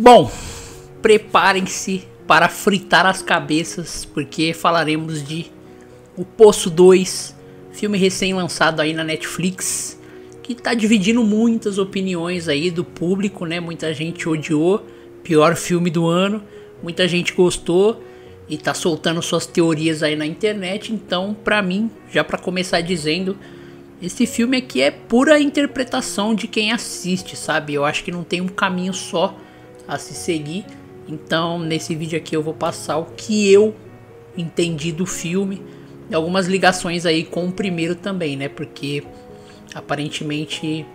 Bom, preparem-se para fritar as cabeças, porque falaremos de O Poço 2, filme recém-lançado aí na Netflix, que tá dividindo muitas opiniões aí do público, né? Muita gente odiou, pior filme do ano, muita gente gostou e tá soltando suas teorias aí na internet. Então, pra mim, já pra começar dizendo, esse filme aqui é pura interpretação de quem assiste, sabe? Eu acho que não tem um caminho só a se seguir. Então nesse vídeo aqui eu vou passar o que eu entendi do filme, e algumas ligações aí com o primeiro também, né? Porque aparentemente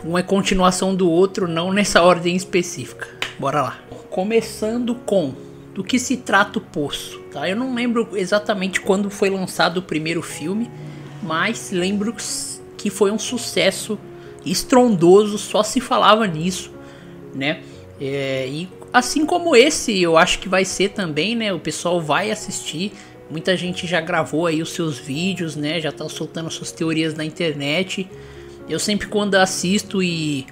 um é continuação do outro, não nessa ordem específica. Bora lá. Começando com do que se trata O Poço, tá? Eu não lembro exatamente quando foi lançado o primeiro filme, mas lembro que foi um sucesso estrondoso, só se falava nisso, né? E assim como esse, eu acho que vai ser também, né? O pessoal vai assistir, muita gente já gravou aí os seus vídeos, né? Já tá soltando suas teorias na internet. Eu sempre quando assisto e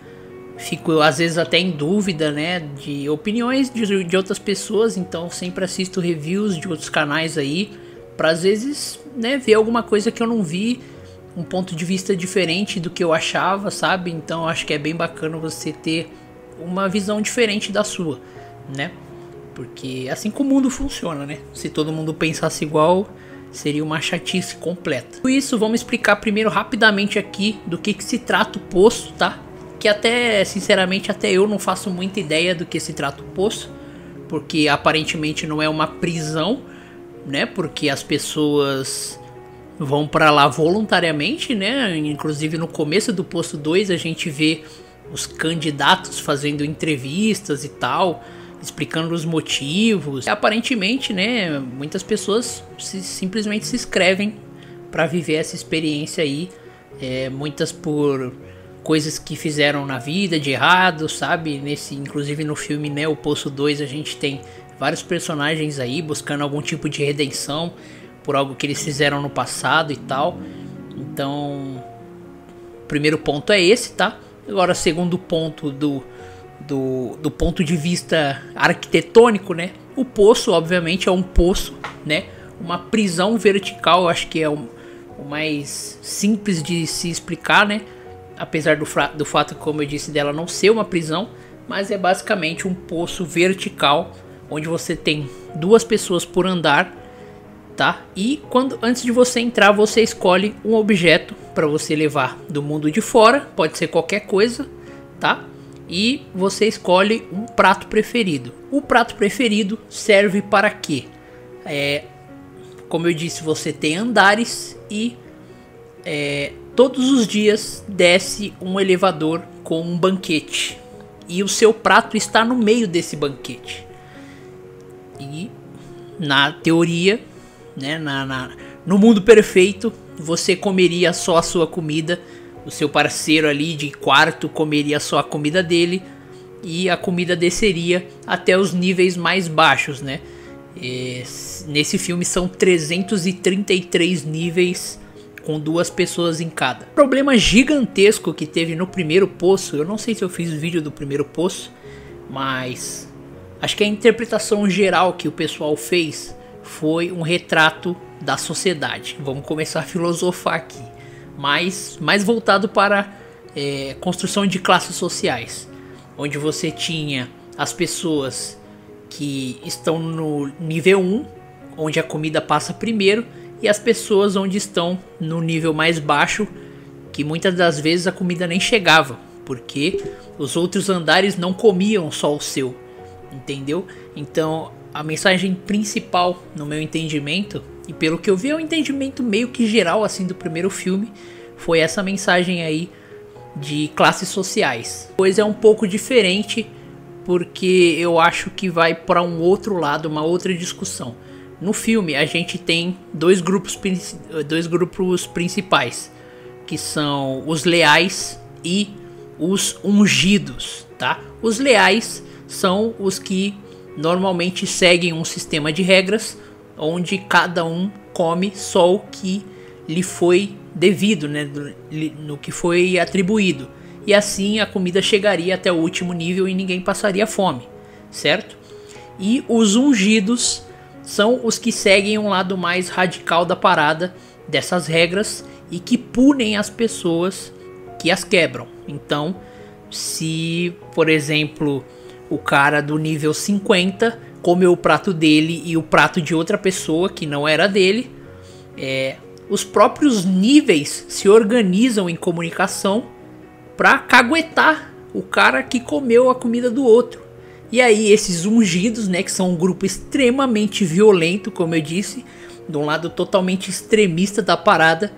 fico às vezes até em dúvida, né? De opiniões de outras pessoas, então sempre assisto reviews de outros canais aí, pra às vezes, né, ver alguma coisa que eu não vi, um ponto de vista diferente do que eu achava, sabe? Então acho que é bem bacana você ter uma visão diferente da sua, né? Porque assim que o mundo funciona, né? Se todo mundo pensasse igual, seria uma chatice completa. Por isso, vamos explicar primeiro rapidamente aqui do que se trata o Poço, tá? Que até, sinceramente, até eu não faço muita ideia do que se trata o Poço, porque aparentemente não é uma prisão, né? Porque as pessoas vão pra lá voluntariamente, né? Inclusive no começo do Poço 2 a gente vê os candidatos fazendo entrevistas e tal, explicando os motivos. E, aparentemente, né, muitas pessoas simplesmente se inscrevem para viver essa experiência aí, muitas por coisas que fizeram na vida de errado, sabe? Inclusive no filme, né, O Poço 2, a gente tem vários personagens aí buscando algum tipo de redenção por algo que eles fizeram no passado e tal. Então, o primeiro ponto é esse, tá? Agora, segundo ponto do ponto de vista arquitetônico, né? O poço, obviamente, é um poço, né? Uma prisão vertical, acho que é o mais simples de se explicar, né? Apesar do fato, como eu disse, dela não ser uma prisão, mas é basicamente um poço vertical, onde você tem duas pessoas por andar, tá? E antes de você entrar, você escolhe um objeto para você levar do mundo de fora, pode ser qualquer coisa, tá? E você escolhe um prato preferido. O prato preferido serve para quê? Como eu disse, você tem andares e todos os dias desce um elevador com um banquete. E o seu prato está no meio desse banquete. E na teoria, né, no mundo perfeito, você comeria só a sua comida, o seu parceiro ali de quarto comeria só a comida dele, e a comida desceria até os níveis mais baixos, né? Nesse filme são 333 níveis com duas pessoas em cada. O problema gigantesco que teve no primeiro Poço, eu não sei se eu fiz vídeo do primeiro Poço, mas acho que a interpretação geral que o pessoal fez foi um retrato da sociedade. Vamos começar a filosofar aqui, mas mais voltado para construção de classes sociais, onde você tinha as pessoas que estão no nível 1, onde a comida passa primeiro, e as pessoas onde estão no nível mais baixo, que muitas das vezes a comida nem chegava, porque os outros andares não comiam só o seu, entendeu? Então a mensagem principal, no meu entendimento, e pelo que eu vi é um entendimento meio que geral assim do primeiro filme, foi essa mensagem aí de classes sociais. Pois é um pouco diferente, porque eu acho que vai para um outro lado, uma outra discussão. No filme a gente tem dois grupos principais, que são os leais e os ungidos, tá? Os leais são os que normalmente seguem um sistema de regras, onde cada um come só o que lhe foi devido, né, no que foi atribuído. e assim a comida chegaria até o último nível e ninguém passaria fome, certo? E os ungidos são os que seguem um lado mais radical da parada dessas regras e que punem as pessoas que as quebram. Então, se, por exemplo, o cara do nível 50 comeu o prato dele e o prato de outra pessoa que não era dele, os próprios níveis se organizam em comunicação para caguetar o cara que comeu a comida do outro. E aí esses ungidos, né, que são um grupo extremamente violento, como eu disse, de um lado totalmente extremista da parada,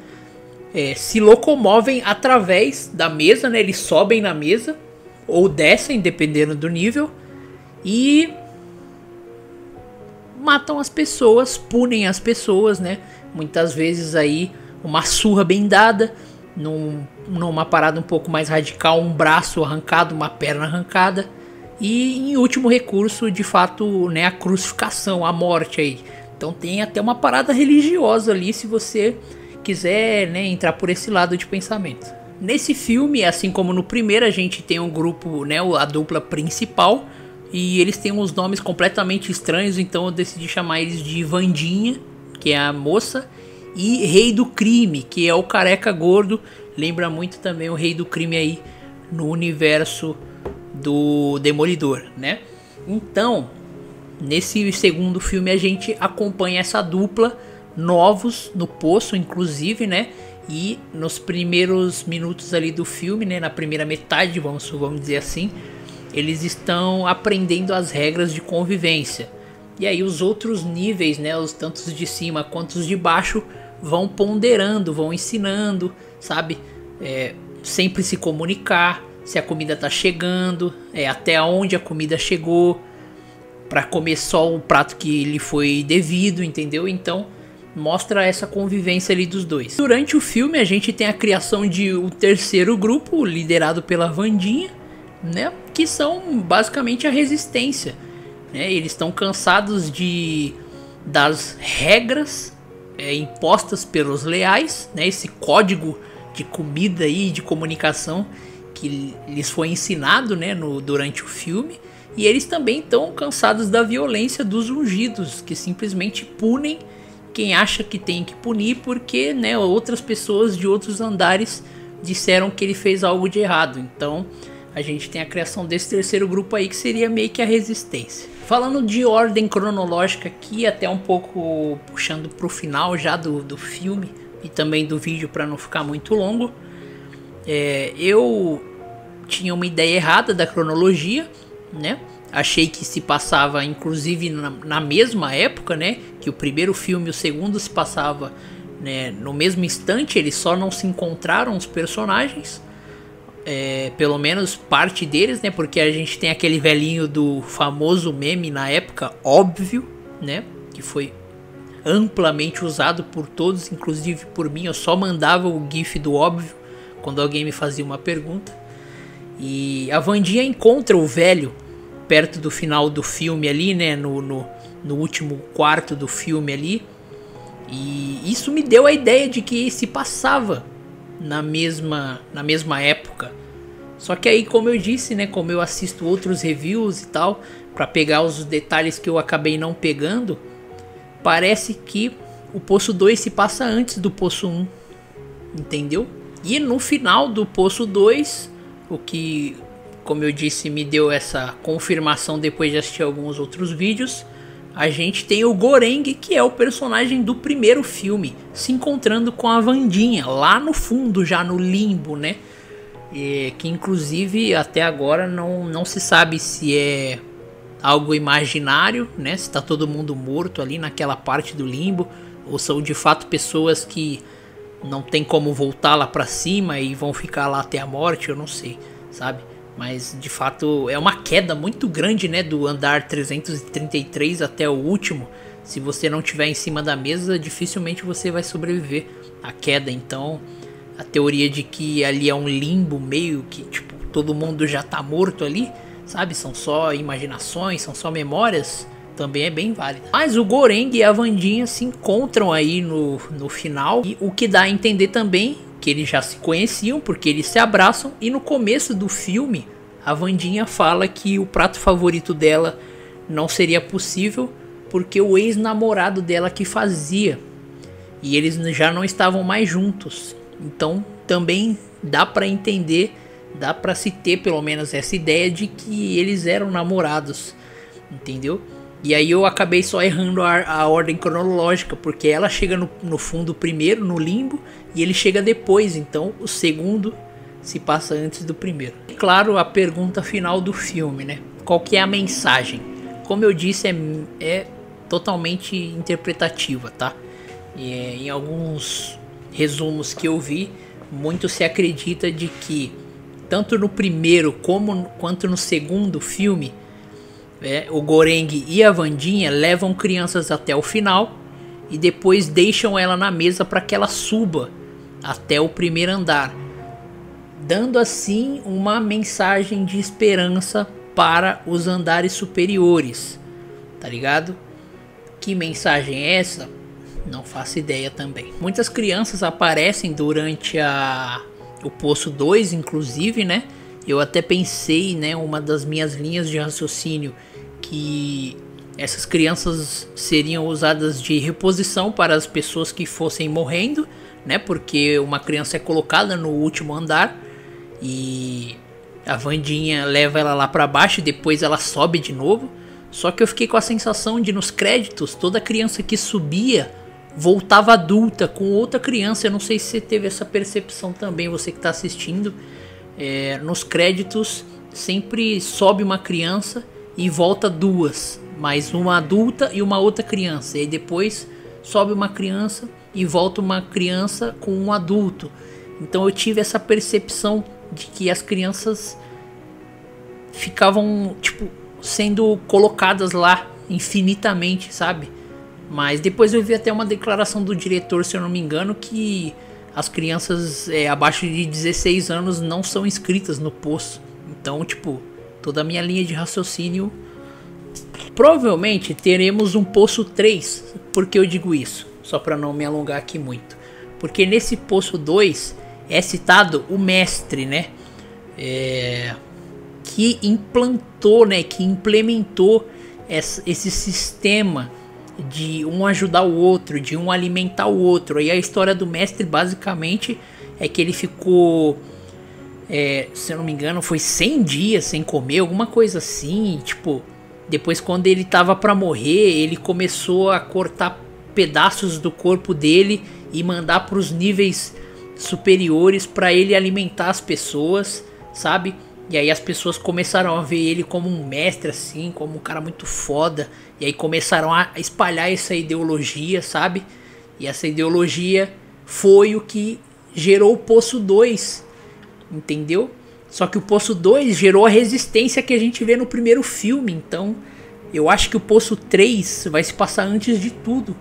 se locomovem através da mesa, né? Eles sobem na mesa ou descem, dependendo do nível, e matam as pessoas, punem as pessoas, né? Muitas vezes aí uma surra bem dada, numa parada um pouco mais radical, um braço arrancado, uma perna arrancada, e em último recurso, de fato, né, a crucificação, a morte aí. Então tem até uma parada religiosa ali, se você quiser, né, entrar por esse lado de pensamento. Nesse filme, assim como no primeiro, a gente tem um grupo, né, a dupla principal, e eles têm uns nomes completamente estranhos, então eu decidi chamar eles de Vandinha, que é a moça, e Rei do Crime, que é o careca gordo. Lembra muito também o Rei do Crime aí no universo do Demolidor, né? Então, nesse segundo filme a gente acompanha essa dupla, novos no poço inclusive, né? E nos primeiros minutos ali do filme, né, na primeira metade, vamos dizer assim, eles estão aprendendo as regras de convivência. E aí os outros níveis, né, os tantos de cima quanto os de baixo, vão ponderando, vão ensinando, sabe? Sempre se comunicar, se a comida tá chegando, até onde a comida chegou, para comer só o prato que lhe foi devido, entendeu? Então mostra essa convivência ali dos dois. Durante o filme a gente tem a criação de um terceiro grupo, liderado pela Vandinha, né? Que são basicamente a resistência, né? Eles estão cansados das regras impostas pelos leais, né? Esse código de comida e de comunicação que lhes foi ensinado, né, durante o filme. E eles também estão cansados da violência dos ungidos, que simplesmente punem quem acha que tem que punir, porque, né, outras pessoas de outros andares disseram que ele fez algo de errado. Então a gente tem a criação desse terceiro grupo aí, que seria meio que a resistência. Falando de ordem cronológica aqui, até um pouco puxando pro final já do filme e também do vídeo para não ficar muito longo, eu tinha uma ideia errada da cronologia, né? Achei que se passava inclusive na mesma época, né? Que o primeiro filme e o segundo se passava, né, no mesmo instante. Eles só não se encontraram, os personagens, pelo menos parte deles, né? Porque a gente tem aquele velhinho do famoso meme na época, óbvio, né? Que foi amplamente usado por todos, inclusive por mim. Eu só mandava o gif do óbvio quando alguém me fazia uma pergunta. E a Vandinha encontra o velho perto do final do filme ali, né, no último quarto do filme ali, e isso me deu a ideia de que se passava na mesma época. Só que aí, como eu disse, né, como eu assisto outros reviews e tal, para pegar os detalhes que eu acabei não pegando, parece que o Poço 2 se passa antes do Poço 1, entendeu? E no final do Poço 2, o que, como eu disse, me deu essa confirmação depois de assistir alguns outros vídeos, a gente tem o Goreng, que é o personagem do primeiro filme, se encontrando com a Vandinha, lá no fundo, já no limbo, né? Que inclusive até agora não se sabe se é algo imaginário, né? Se tá todo mundo morto ali naquela parte do limbo, ou são de fato pessoas que não tem como voltar lá pra cima e vão ficar lá até a morte, eu não sei, sabe? Mas de fato é uma queda muito grande, né, do andar 333 até o último. Se você não estiver em cima da mesa, dificilmente você vai sobreviver à queda. Então a teoria de que ali é um limbo, meio que tipo todo mundo já tá morto ali, sabe? São só imaginações, são só memórias, também é bem válida. Mas o Goreng e a Vandinha se encontram aí no final, e o que dá a entender também porque eles já se conheciam, porque eles se abraçam. E no começo do filme, a Wandinha fala que o prato favorito dela não seria possível, porque o ex-namorado dela que fazia. E eles já não estavam mais juntos. Então também dá pra entender, dá pra se ter pelo menos essa ideia de que eles eram namorados, entendeu? E aí eu acabei só errando a ordem cronológica, porque ela chega no fundo primeiro, no limbo, e ele chega depois. Então o segundo se passa antes do primeiro. E claro, a pergunta final do filme, né? Qual que é a mensagem? Como eu disse, é totalmente interpretativa, tá? Em alguns resumos que eu vi, muito se acredita de que tanto no primeiro quanto no segundo filme, o Goreng e a Wandinha levam crianças até o final e depois deixam ela na mesa para que ela suba até o primeiro andar, dando assim uma mensagem de esperança para os andares superiores, tá ligado? Que mensagem é essa? Não faço ideia também. Muitas crianças aparecem durante o Poço 2, inclusive, né? Eu até pensei, né, uma das minhas linhas de raciocínio, que essas crianças seriam usadas de reposição para as pessoas que fossem morrendo, né? Porque uma criança é colocada no último andar e a Wandinha leva ela lá para baixo e depois ela sobe de novo. Só que eu fiquei com a sensação de, nos créditos, toda criança que subia voltava adulta com outra criança. Eu não sei se você teve essa percepção também, você que está assistindo. Nos créditos sempre sobe uma criança e volta duas, mais uma adulta e uma outra criança. E aí depois sobe uma criança e volta uma criança com um adulto. Então eu tive essa percepção de que as crianças ficavam tipo sendo colocadas lá infinitamente, sabe? Mas depois eu vi até uma declaração do diretor, se eu não me engano, que as crianças abaixo de 16 anos não são inscritas no Poço. Então, tipo, toda a minha linha de raciocínio... Provavelmente teremos um Poço 3. Por que eu digo isso? Só para não me alongar aqui muito. Porque nesse Poço 2 é citado o mestre, né? Que implantou, né? Que implementou esse sistema de um ajudar o outro, de um alimentar o outro. E a história do mestre basicamente é que ele ficou, se eu não me engano, foi 100 dias sem comer, alguma coisa assim. Tipo, depois quando ele tava pra morrer, ele começou a cortar pedaços do corpo dele e mandar para os níveis superiores para ele alimentar as pessoas, sabe? E aí as pessoas começaram a ver ele como um mestre, assim, como um cara muito foda. E aí começaram a espalhar essa ideologia, sabe? E essa ideologia foi o que gerou o Poço 2, entendeu? Só que o Poço 2 gerou a resistência que a gente vê no primeiro filme. Então eu acho que o Poço 3 vai se passar antes de tudo,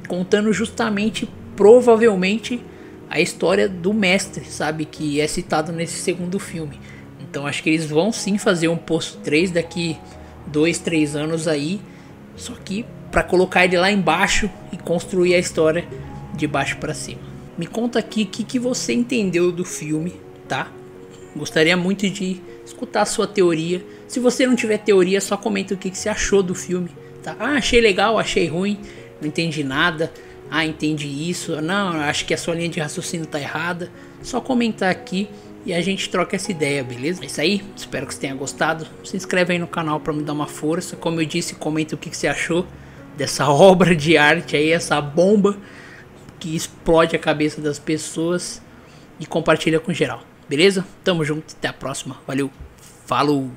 contando justamente, provavelmente, a história do mestre, sabe? Que é citado nesse segundo filme. Então acho que eles vão sim fazer um Poço 3 daqui 2, 3 anos aí. Só que para colocar ele lá embaixo e construir a história de baixo para cima. Me conta aqui o que você entendeu do filme, tá? Gostaria muito de escutar a sua teoria. Se você não tiver teoria, só comenta o que você achou do filme, tá? Ah, achei legal, achei ruim, não entendi nada. Ah, entendi isso. Não, acho que a sua linha de raciocínio tá errada. Só comentar aqui e a gente troca essa ideia, beleza? É isso aí, espero que você tenha gostado. Se inscreve aí no canal para me dar uma força. Como eu disse, comenta o que você achou dessa obra de arte aí, essa bomba que explode a cabeça das pessoas. E compartilha com geral, beleza? Tamo junto, até a próxima. Valeu, falou!